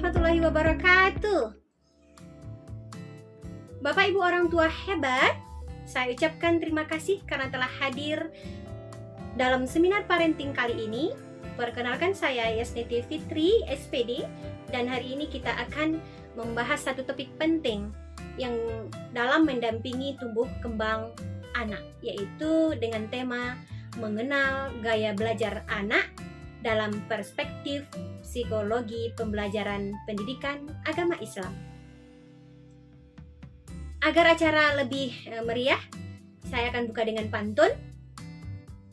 warahmatullahi wabarakatuh. Bapak Ibu orang tua hebat, saya ucapkan terima kasih karena telah hadir dalam seminar parenting kali ini. Perkenalkan, saya Yasniti Fitri, SPD, dan hari ini kita akan membahas satu topik penting yang dalam mendampingi tumbuh kembang anak, yaitu dengan tema mengenal gaya belajar anak dalam perspektif psikologi pembelajaran pendidikan agama Islam. Agar acara lebih meriah, saya akan buka dengan pantun.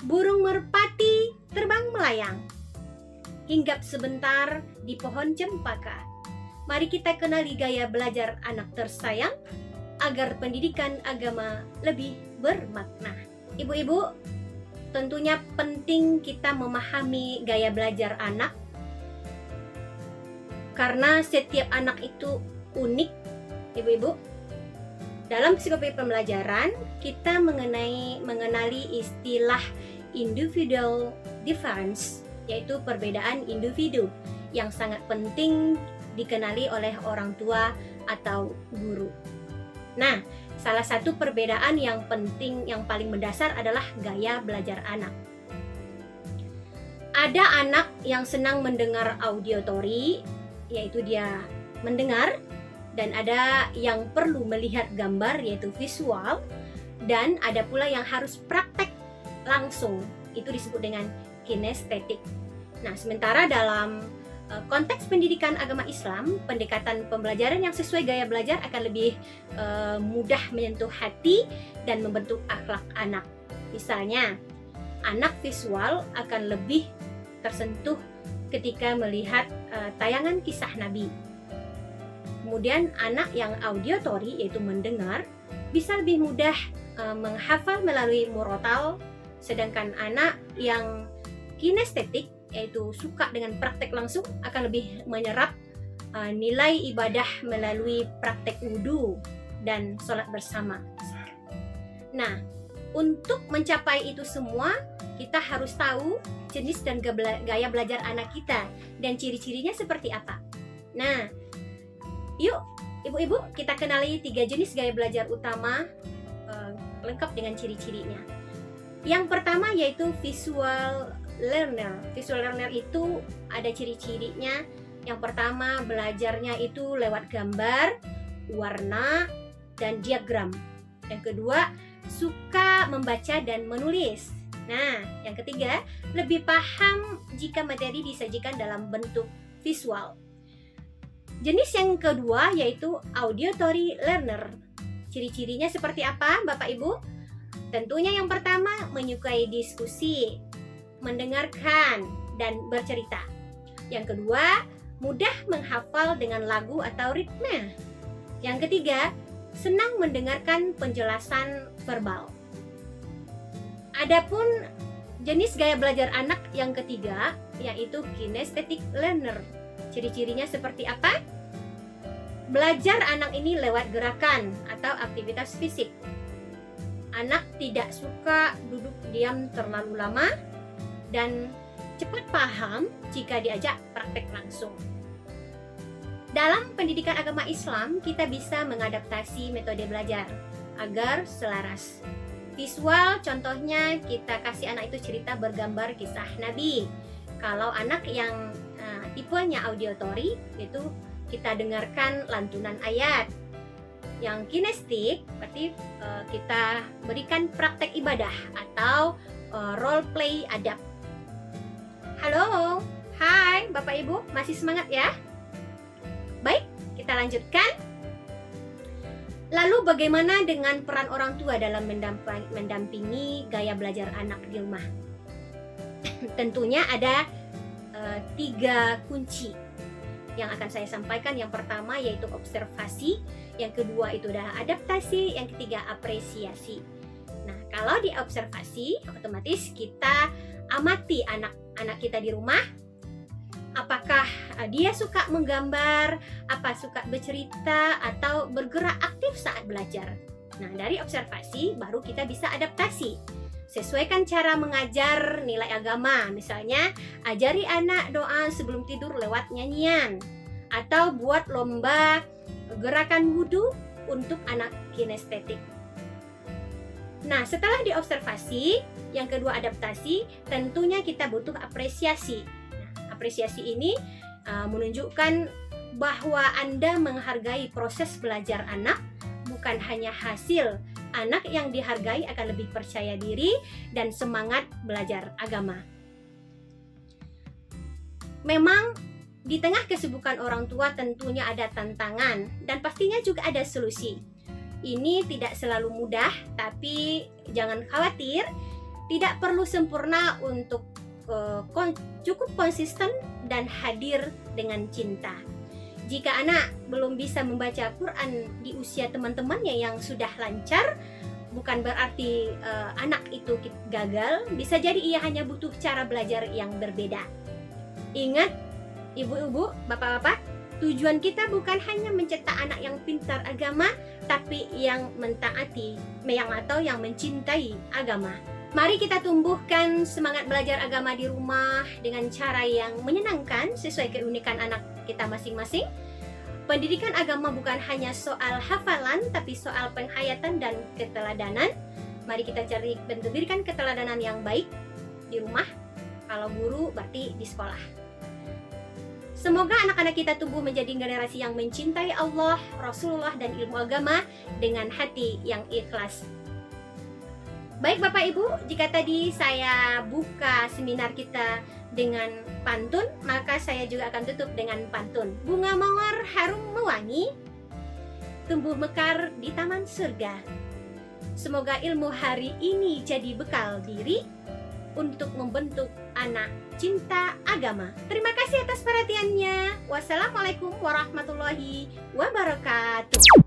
Burung merpati terbang melayang, hinggap sebentar di pohon cempaka. Mari kita kenali gaya belajar anak tersayang agar pendidikan agama lebih bermakna. Ibu-ibu, tentunya penting kita memahami gaya belajar anak karena setiap anak itu unik, ibu-ibu. Dalam psikologi pembelajaran, kita mengenali istilah individual difference, yaitu perbedaan individu yang sangat penting dikenali oleh orang tua atau guru. Nah, salah satu perbedaan yang penting, yang paling mendasar adalah gaya belajar anak. Ada anak yang senang mendengar auditory, yaitu dia mendengar, dan ada yang perlu melihat gambar, yaitu visual, dan ada pula yang harus praktek langsung, itu disebut dengan kinestetik. Nah, sementara dalam konteks pendidikan agama Islam, pendekatan pembelajaran yang sesuai gaya belajar akan lebih mudah menyentuh hati dan membentuk akhlak anak. Misalnya, anak visual akan lebih tersentuh ketika melihat tayangan kisah Nabi. Kemudian anak yang auditory, yaitu mendengar, bisa lebih mudah menghafal melalui murotal, sedangkan anak yang kinestetik, yaitu suka dengan praktek langsung, akan lebih menyerap nilai ibadah melalui praktek wudhu dan sholat bersama. Nah, untuk mencapai itu semua, kita harus tahu jenis dan gaya belajar anak kita dan ciri-cirinya seperti apa. Nah, yuk ibu-ibu, kita kenali 3 jenis gaya belajar utama lengkap dengan ciri-cirinya. Yang pertama yaitu visual learner. Visual learner itu ada ciri-cirinya. Yang pertama, belajarnya itu lewat gambar, warna, dan diagram. Yang kedua, suka membaca dan menulis. Nah, yang ketiga, lebih paham jika materi disajikan dalam bentuk visual. Jenis yang kedua yaitu auditory learner. Ciri-cirinya seperti apa, Bapak Ibu? Tentunya yang pertama, menyukai diskusi, mendengarkan, dan bercerita. Yang kedua, mudah menghafal dengan lagu atau ritme. Yang ketiga, senang mendengarkan penjelasan verbal. Adapun jenis gaya belajar anak yang ketiga yaitu kinesthetic learner. Ciri-cirinya seperti apa? Belajar anak ini lewat gerakan atau aktivitas fisik. Anak tidak suka duduk diam terlalu lama dan cepat paham jika diajak praktek langsung. Dalam pendidikan agama Islam, kita bisa mengadaptasi metode belajar agar selaras. Visual, contohnya kita kasih anak itu cerita bergambar kisah Nabi. Kalau anak yang tipenya auditory, itu kita dengarkan lantunan ayat. Yang kinestik, berarti kita berikan praktek ibadah atau role play adab. Halo, hai Bapak Ibu, masih semangat ya? Baik, kita lanjutkan. Lalu bagaimana dengan peran orang tua dalam mendampingi gaya belajar anak di rumah? Tentunya ada 3 kunci yang akan saya sampaikan. Yang pertama yaitu observasi, yang kedua itu adalah adaptasi, yang ketiga apresiasi. Nah, kalau di observasi, otomatis kita amati anak-anak kita di rumah. Apakah dia suka menggambar, apa suka bercerita, atau bergerak aktif saat belajar. Nah, dari observasi baru kita bisa adaptasi. Sesuaikan cara mengajar nilai agama. Misalnya, ajari anak doa sebelum tidur lewat nyanyian. atau buat lomba gerakan wudhu untuk anak kinestetik. Nah, setelah diobservasi, yang kedua adaptasi, tentunya kita butuh apresiasi. Nah, apresiasi ini menunjukkan bahwa Anda menghargai proses belajar anak, bukan hanya hasil. Anak yang dihargai akan lebih percaya diri dan semangat belajar agama. Memang di tengah kesibukan orang tua tentunya ada tantangan dan pastinya juga ada solusi. Ini tidak selalu mudah, tapi jangan khawatir, tidak perlu sempurna untuk cukup konsisten dan hadir dengan cinta. Jika anak belum bisa membaca Quran di usia teman-temannya yang sudah lancar, bukan berarti anak itu gagal, bisa jadi ia hanya butuh cara belajar yang berbeda. Ingat, ibu-ibu, bapak-bapak, tujuan kita bukan hanya mencetak anak yang pintar agama, tapi yang mentaati, yang mencintai agama. Mari kita tumbuhkan semangat belajar agama di rumah dengan cara yang menyenangkan sesuai keunikan anak kita masing-masing. Pendidikan agama bukan hanya soal hafalan, tapi soal penghayatan dan keteladanan. Mari kita cari mendirikan keteladanan yang baik di rumah. Kalau guru berarti di sekolah. Semoga anak-anak kita tumbuh menjadi generasi yang mencintai Allah, Rasulullah, dan ilmu agama dengan hati yang ikhlas. Baik Bapak Ibu, jika tadi saya buka seminar kita dengan pantun, maka saya juga akan tutup dengan pantun. Bunga mawar harum mewangi, tumbuh mekar di taman surga. Semoga ilmu hari ini jadi bekal diri untuk membentuk anak cinta agama. Terima kasih atas perhatiannya. Wassalamualaikum warahmatullahi wabarakatuh.